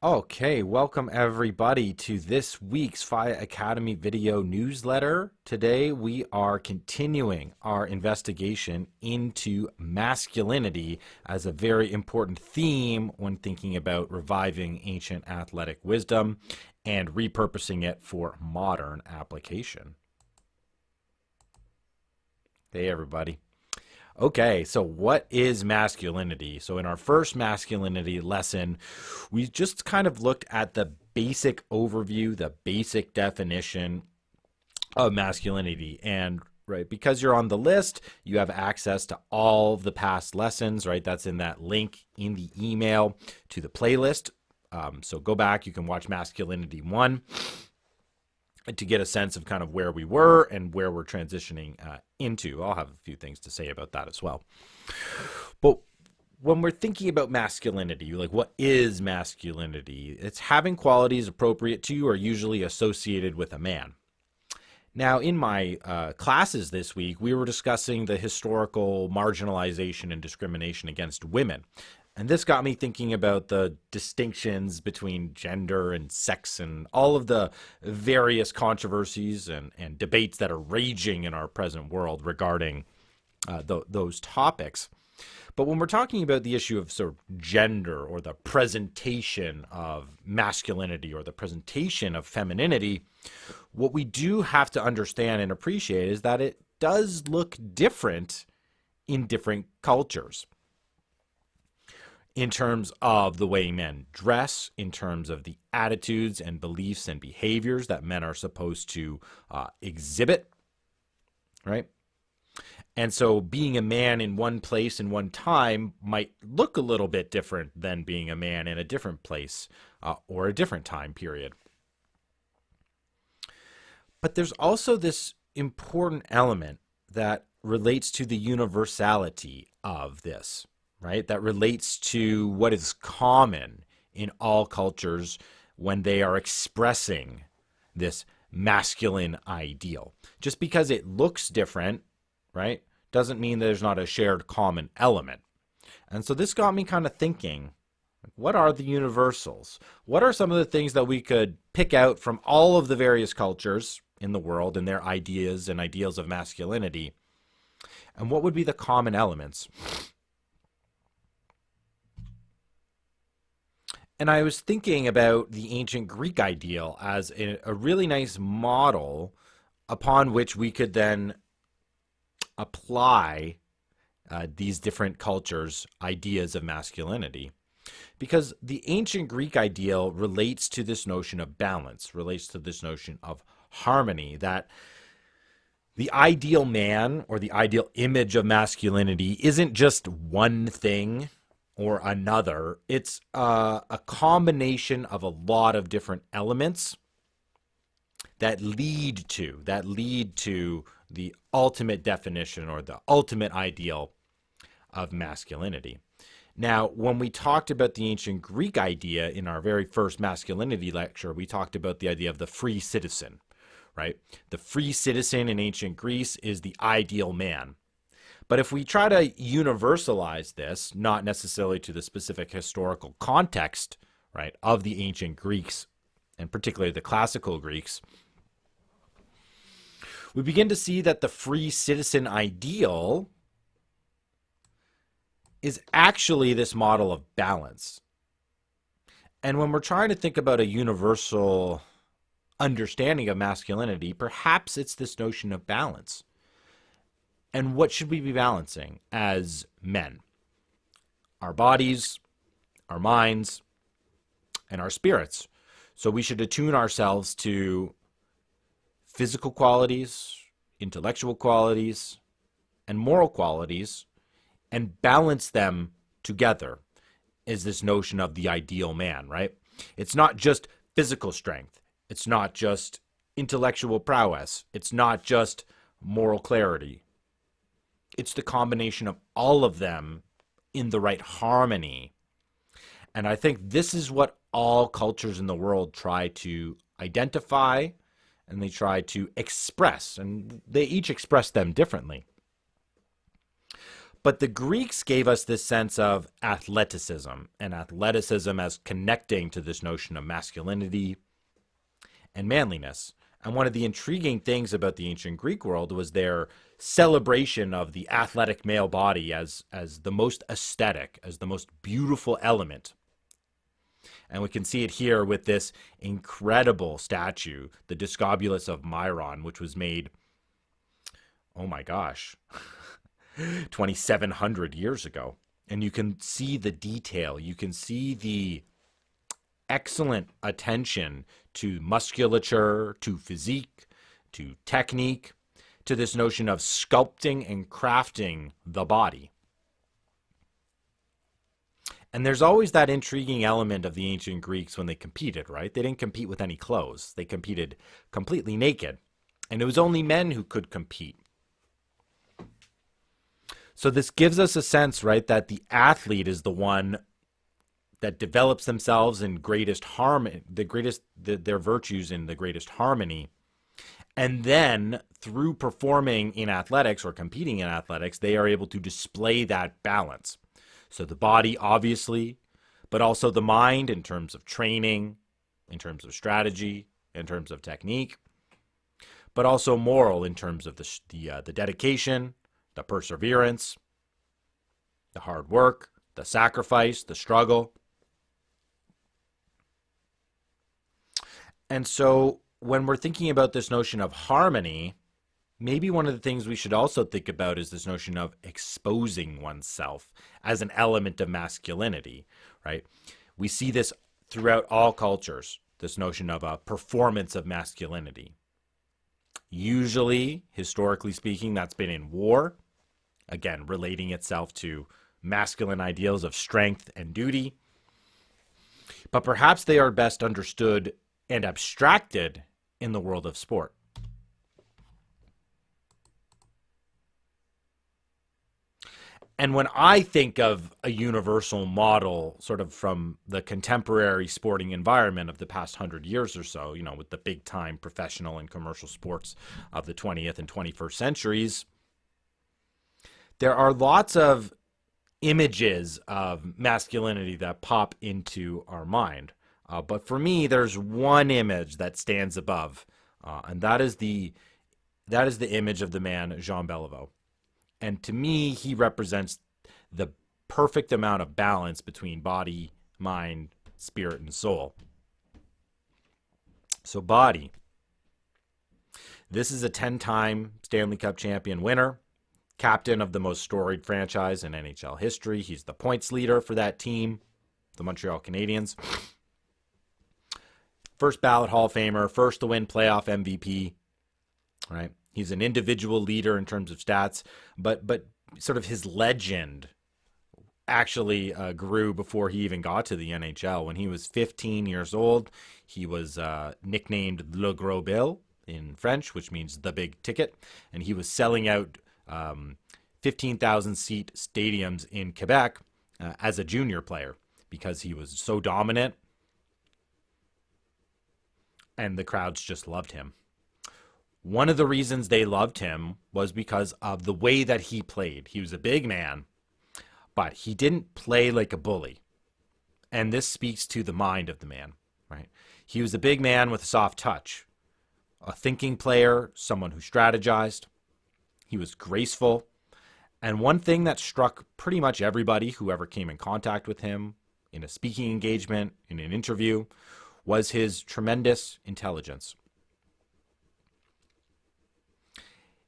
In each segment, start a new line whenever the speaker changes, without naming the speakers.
Okay, welcome everybody to this week's Phya Academy video newsletter. Today we are continuing our investigation into masculinity as a very important theme when thinking about reviving ancient athletic wisdom and repurposing it for modern application. Hey everybody. Okay, so what is masculinity? So, in our first masculinity lesson, we just kind of looked at the basic overview, the basic definition of masculinity. And right, because you're on the list, you have access to all of the past lessons, right? That's in that link in the email to the playlist. So, go back, you can watch Masculinity 1 to get a sense of kind of where we were and where we're transitioning into. I'll have a few things to say about that as well. But when we're thinking about masculinity, like what is masculinity? It's having qualities appropriate to or usually associated with a man. Now, in my classes this week, we were discussing the historical marginalization and discrimination against women. And this got me thinking about the distinctions between gender and sex and all of the various controversies and debates that are raging in our present world regarding those topics. But when we're talking about the issue of sort of gender or the presentation of masculinity or the presentation of femininity, what we do have to understand and appreciate is that it does look different in different cultures in terms of the way men dress, in terms of the attitudes and beliefs and behaviors that men are supposed to exhibit, right? And so being a man in one place in one time might look a little bit different than being a man in a different place or a different time period. But there's also this important element that relates to the universality of this, right? That relates to what is common in all cultures when they are expressing this masculine ideal. Just because it looks different, right, doesn't mean there's not a shared common element. And so this got me kind of thinking, what are the universals? What are some of the things that we could pick out from all of the various cultures in the world and their ideas and ideals of masculinity? And what would be the common elements? And I was thinking about the ancient Greek ideal as a really nice model upon which we could then apply these different cultures' ideas of masculinity. Because the ancient Greek ideal relates to this notion of balance, relates to this notion of harmony, that the ideal man or the ideal image of masculinity isn't just one thing or another. It's a combination of a lot of different elements that lead to the ultimate definition or the ultimate ideal of masculinity. Now, when we talked about the ancient Greek idea in our very first masculinity lecture, we talked about the idea of the free citizen, right? The free citizen in ancient Greece is the ideal man. But if we try to universalize this, not necessarily to the specific historical context, right, of the ancient Greeks, and particularly the classical Greeks, we begin to see that the free citizen ideal is actually this model of balance. And when we're trying to think about a universal understanding of masculinity, perhaps it's this notion of balance. And what should we be balancing as men? Our bodies, our minds, and our spirits. So we should attune ourselves to physical qualities, intellectual qualities, and moral qualities, and balance them together is this notion of the ideal man, right? It's not just physical strength. It's not just intellectual prowess. It's not just moral clarity. It's the combination of all of them in the right harmony. And I think this is what all cultures in the world try to identify and they try to express, and they each express them differently. But the Greeks gave us this sense of athleticism, and athleticism as connecting to this notion of masculinity and manliness. And one of the intriguing things about the ancient Greek world was their celebration of the athletic male body as the most aesthetic, as the most beautiful element. And we can see it here with this incredible statue, the Discobulus of Myron, which was made, oh my gosh, 2,700 years ago. And you can see the detail. You can see the excellent attention to musculature, to physique, to technique, to this notion of sculpting and crafting the body. And there's always that intriguing element of the ancient Greeks when they competed, right? They didn't compete with any clothes. They competed completely naked. And it was only men who could compete. So this gives us a sense, right, that the athlete is the one that develops themselves in greatest harmony, their virtues in the greatest harmony. And then through performing in athletics or competing in athletics, they are able to display that balance. So the body, obviously, but also the mind in terms of training, in terms of strategy, in terms of technique, but also moral in terms of the dedication, the perseverance, the hard work, the sacrifice, the struggle. And so when we're thinking about this notion of harmony, maybe one of the things we should also think about is this notion of exposing oneself as an element of masculinity, right? We see this throughout all cultures, this notion of a performance of masculinity. Usually, historically speaking, that's been in war, again, relating itself to masculine ideals of strength and duty. But perhaps they are best understood and abstracted in the world of sport. And when I think of a universal model, sort of from the contemporary sporting environment of the past 100 years or so, you know, with the big time professional and commercial sports of the 20th and 21st centuries, there are lots of images of masculinity that pop into our mind. But for me, there's one image that stands above, and that is the image of the man Jean Beliveau. And to me, he represents the perfect amount of balance between body, mind, spirit, and soul. So body. This is a 10-time Stanley Cup champion winner, captain of the most storied franchise in NHL history. He's the points leader for that team, the Montreal Canadiens. First ballot Hall of Famer, first to win playoff MVP, right? He's an individual leader in terms of stats, but sort of his legend actually grew before he even got to the NHL. When he was 15 years old, he was nicknamed Le Gros Bill in French, which means the big ticket, and he was selling out 15,000 seat stadiums in Quebec as a junior player because he was so dominant, and the crowds just loved him. One of the reasons they loved him was because of the way that he played. He was a big man, but he didn't play like a bully. And this speaks to the mind of the man, right? He was a big man with a soft touch, a thinking player, someone who strategized. He was graceful. And one thing that struck pretty much everybody who ever came in contact with him in a speaking engagement, in an interview, was his tremendous intelligence.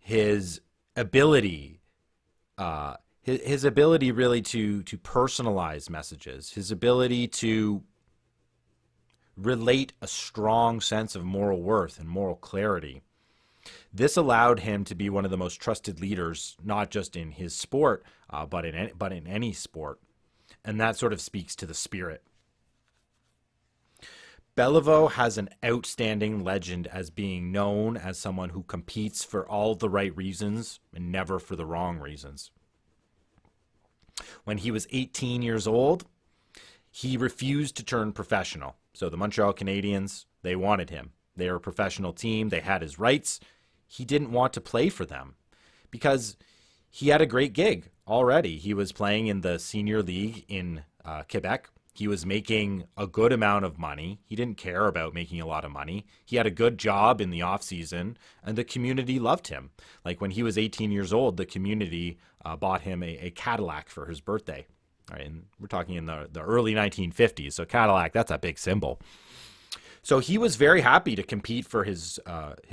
His ability, his ability really to personalize messages, his ability to relate a strong sense of moral worth and moral clarity. This allowed him to be one of the most trusted leaders, not just in his sport, but in any sport. And that sort of speaks to the spirit. Beliveau has an outstanding legend as being known as someone who competes for all the right reasons and never for the wrong reasons. When he was 18 years old, he refused to turn professional. So the Montreal Canadiens, they wanted him. They were a professional team. They had his rights. He didn't want to play for them because he had a great gig already. He was playing in the senior league in Quebec. He was making a good amount of money. He didn't care about making a lot of money. He had a good job in the off season, and the community loved him. Like when he was 18 years old, the community bought him a Cadillac for his birthday. All right, and we're talking in the early 1950s. So Cadillac, that's a big symbol. So he was very happy to compete for his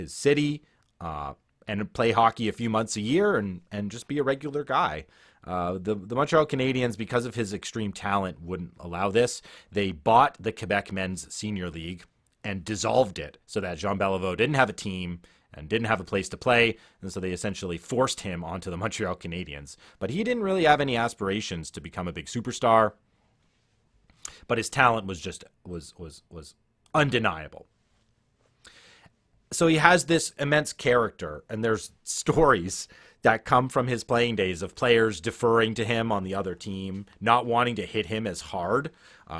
city and play hockey a few months a year and just be a regular guy. The Montreal Canadiens, because of his extreme talent, wouldn't allow this. They bought the Quebec Men's Senior League and dissolved it so that Jean Beliveau didn't have a team and didn't have a place to play, and so they essentially forced him onto the Montreal Canadiens. But he didn't really have any aspirations to become a big superstar. But his talent was just was undeniable. So he has this immense character, and there's stories that come from his playing days of players deferring to him on the other team, not wanting to hit him as hard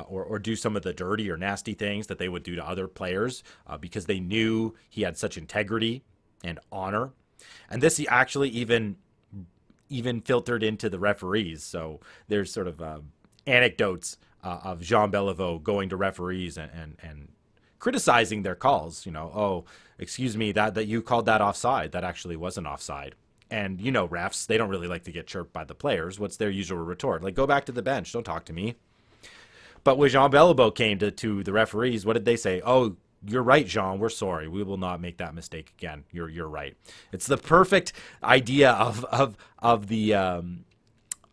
or do some of the dirty or nasty things that they would do to other players because they knew he had such integrity and honor. And this he actually even filtered into the referees. So there's sort of anecdotes of Jean Beliveau going to referees and criticizing their calls. Oh, excuse me, that you called that offside. That actually wasn't offside. And refs, they don't really like to get chirped by the players. What's their usual retort? Like, go back to the bench. Don't talk to me. But when Jean Beliveau came to the referees, what did they say? Oh, you're right, Jean. We're sorry. We will not make that mistake again. You're right. It's the perfect idea of the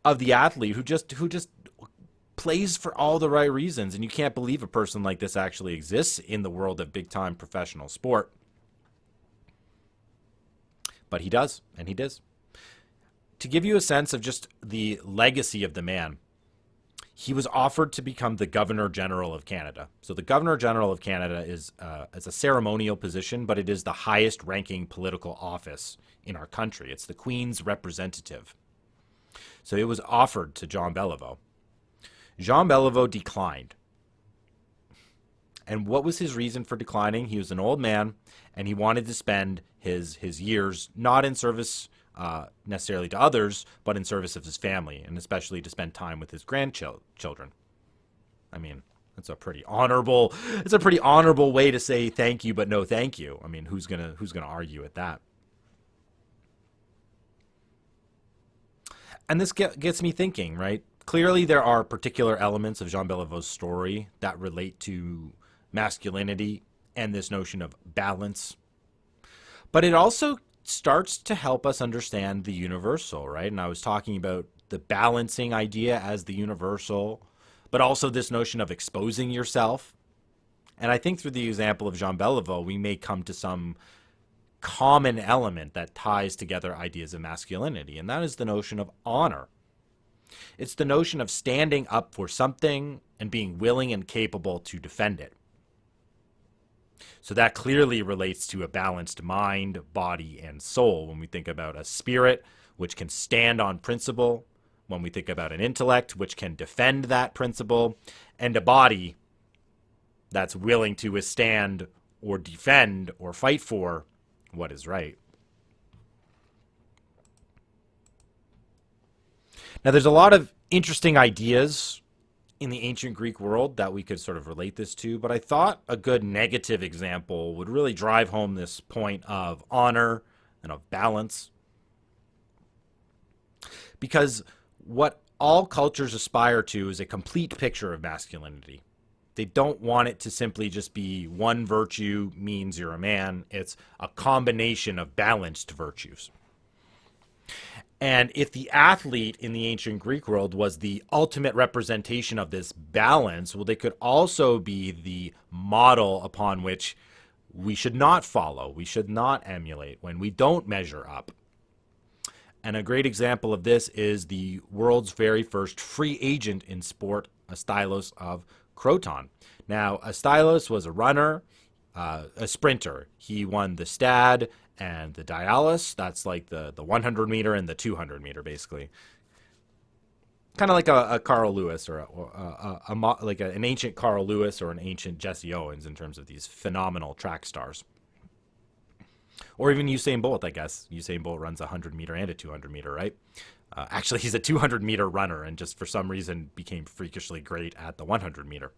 athlete who just plays for all the right reasons. And you can't believe a person like this actually exists in the world of big-time professional sport. But he does, and he does. To give you a sense of just the legacy of the man, he was offered to become the Governor General of Canada. So the Governor General of Canada is a ceremonial position, but it is the highest ranking political office in our country. It's the Queen's representative. So it was offered to Jean Beliveau. Jean Beliveau declined. And what was his reason for declining? He was an old man, and he wanted to spend his years not in service necessarily to others, but in service of his family, and especially to spend time with his grandchildren. I mean, it's a pretty honorable way to say thank you, but no thank you. I mean, who's gonna argue at that? And this gets me thinking, right? Clearly, there are particular elements of Jean Belivau's story that relate to masculinity and this notion of balance. But it also starts to help us understand the universal, right? And I was talking about the balancing idea as the universal, but also this notion of exposing yourself. And I think through the example of Jean Beliveau, we may come to some common element that ties together ideas of masculinity, and that is the notion of honor. It's the notion of standing up for something and being willing and capable to defend it. So that clearly relates to a balanced mind, body, and soul when we think about a spirit which can stand on principle, when we think about an intellect which can defend that principle, and a body that's willing to withstand or defend or fight for what is right. Now, there's a lot of interesting ideas in the ancient Greek world that we could sort of relate this to, but I thought a good negative example would really drive home this point of honor and of balance. Because what all cultures aspire to is a complete picture of masculinity. They don't want it to simply just be one virtue means you're a man. It's a combination of balanced virtues. And if the athlete in the ancient Greek world was the ultimate representation of this balance, well, they could also be the model upon which we should not follow, we should not emulate when we don't measure up. And a great example of this is the world's very first free agent in sport, Astylos of Croton. Now, Astylos was a runner, a sprinter. He won the Stad and the Dialis. That's like the 100 meter and the 200 meter, basically. Kind of like a Carl Lewis or like an ancient Carl Lewis or an ancient Jesse Owens in terms of these phenomenal track stars. Or even Usain Bolt, I guess. Usain Bolt runs a 100 meter and a 200 meter, right? Actually, he's a 200-meter runner and just for some reason became freakishly great at the 100-meter.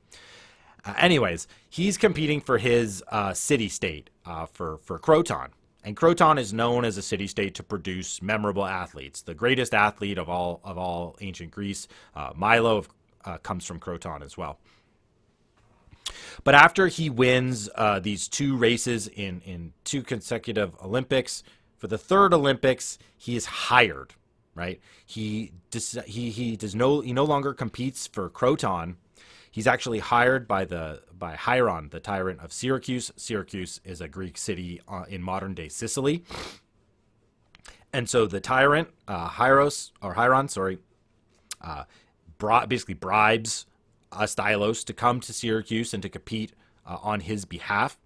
Anyways, he's competing for his city-state for Croton. And Croton is known as a city-state to produce memorable athletes. The greatest athlete of all ancient Greece, Milo, comes from Croton as well. But after he wins these two races in two consecutive Olympics, for the third Olympics, he is hired. Right? He no longer competes for Croton. He's actually hired by Hieron, the tyrant of Syracuse. Syracuse is a Greek city in modern day Sicily. And so the tyrant, Hieron, basically bribes Stylos to come to Syracuse and to compete on his behalf.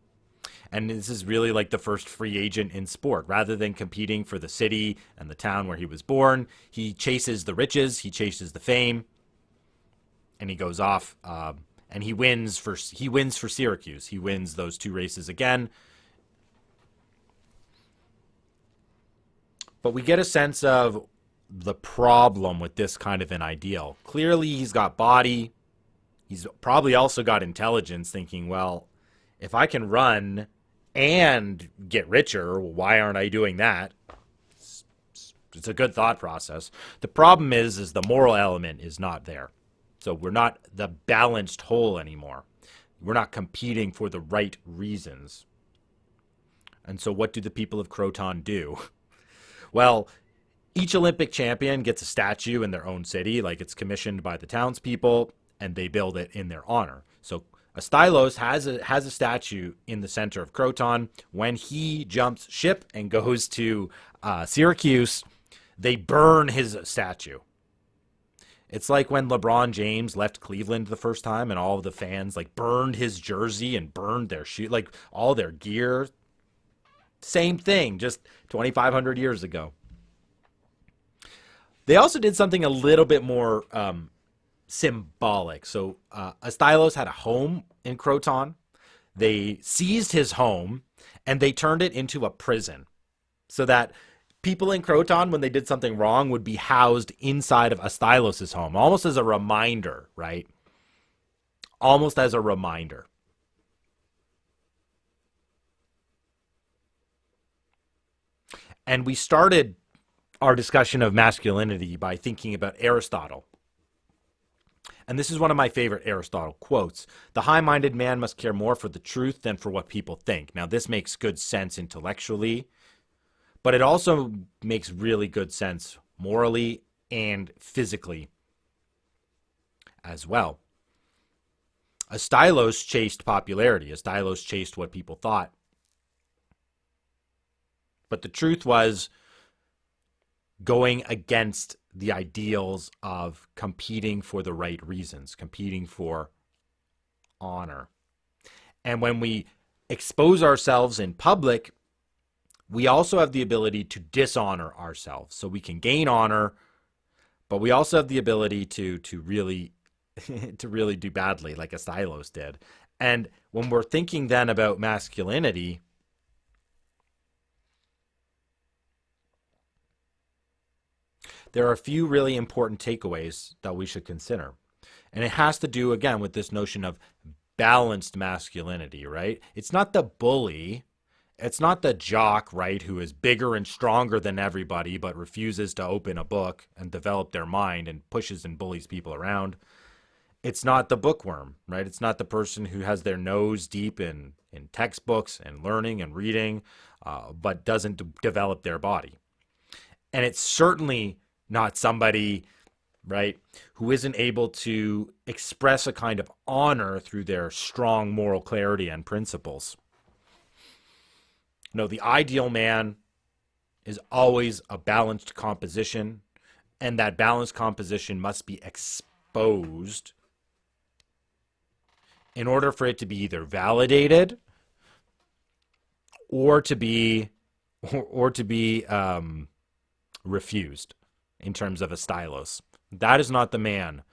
And this is really like the first free agent in sport. Rather than competing for the city and the town where he was born, he chases the riches, he chases the fame, and he goes off and he wins for Syracuse. He wins those two races again. But we get a sense of the problem with this kind of an ideal. Clearly, he's got body. He's probably also got intelligence, thinking, well, if I can run and get richer, why aren't I doing that? It's a good thought process. The problem is the moral element is not there. So we're not the balanced whole anymore. We're not competing for the right reasons. And so what do the people of Croton do? Well, each Olympic champion gets a statue in their own city, like it's commissioned by the townspeople, and they build it in their honor. So Stylos has a statue in the center of Croton. When he jumps ship and goes to Syracuse, they burn his statue. It's like when LeBron James left Cleveland the first time and all of the fans like burned his jersey and burned their shoe, like all their gear. Same thing, just 2,500 years ago. They also did something a little bit more symbolic. So Stylos had a home in Croton. They seized his home and they turned it into a prison so that people in Croton, when they did something wrong, would be housed inside of Stylos' home, almost as a reminder, right? Almost as a reminder. And we started our discussion of masculinity by thinking about Aristotle. And this is one of my favorite Aristotle quotes. The high-minded man must care more for the truth than for what people think. Now, this makes good sense intellectually, but it also makes really good sense morally and physically as well. Stylos chased popularity. Stylos chased what people thought. But the truth was going against the ideals of competing for the right reasons, competing for honor. And when we expose ourselves in public, we also have the ability to dishonor ourselves. So we can gain honor, but we also have the ability to really to really do badly, like Stylos did. And when we're thinking then about masculinity, there are a few really important takeaways that we should consider. And it has to do, again, with this notion of balanced masculinity, right? It's not the bully. It's not the jock, right, who is bigger and stronger than everybody but refuses to open a book and develop their mind and pushes and bullies people around. It's not the bookworm, right? It's not the person who has their nose deep in textbooks and learning and reading, but doesn't develop their body. And it's certainly not somebody, right, who isn't able to express a kind of honor through their strong moral clarity and principles. No, the ideal man is always a balanced composition, and that balanced composition must be exposed in order for it to be either validated or to be refused in terms of Stylos. That is not the man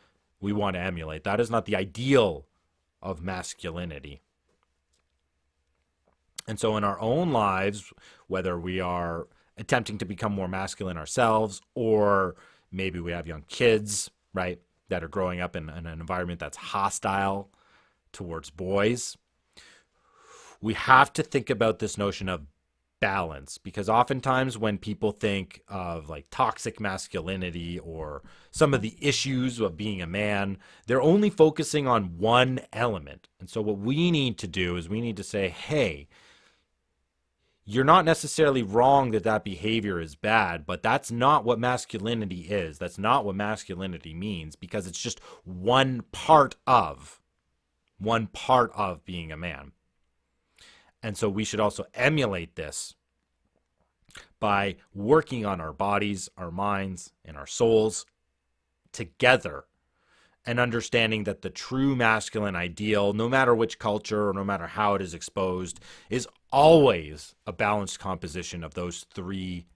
we want to emulate. That is not the ideal of masculinity. And so in our own lives, whether we are attempting to become more masculine ourselves or Maybe we have young kids, right, that are growing up in an environment that's hostile towards boys. We have to think about this notion of balance, because oftentimes when people think of like toxic masculinity or some of the issues of being a man, they're only focusing on one element. And so what we need to do is we need to say, hey, you're not necessarily wrong that that behavior is bad, but that's not what masculinity is. That's not what masculinity means, because it's just one part of being a man. And so we should also emulate this by working on our bodies, our minds, and our souls together, and understanding that the true masculine ideal, no matter which culture or no matter how it is exposed, is always a balanced composition of those three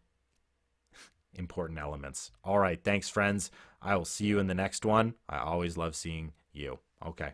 important elements. All right, thanks, friends. I will see you in the next one. I always love seeing you. Okay.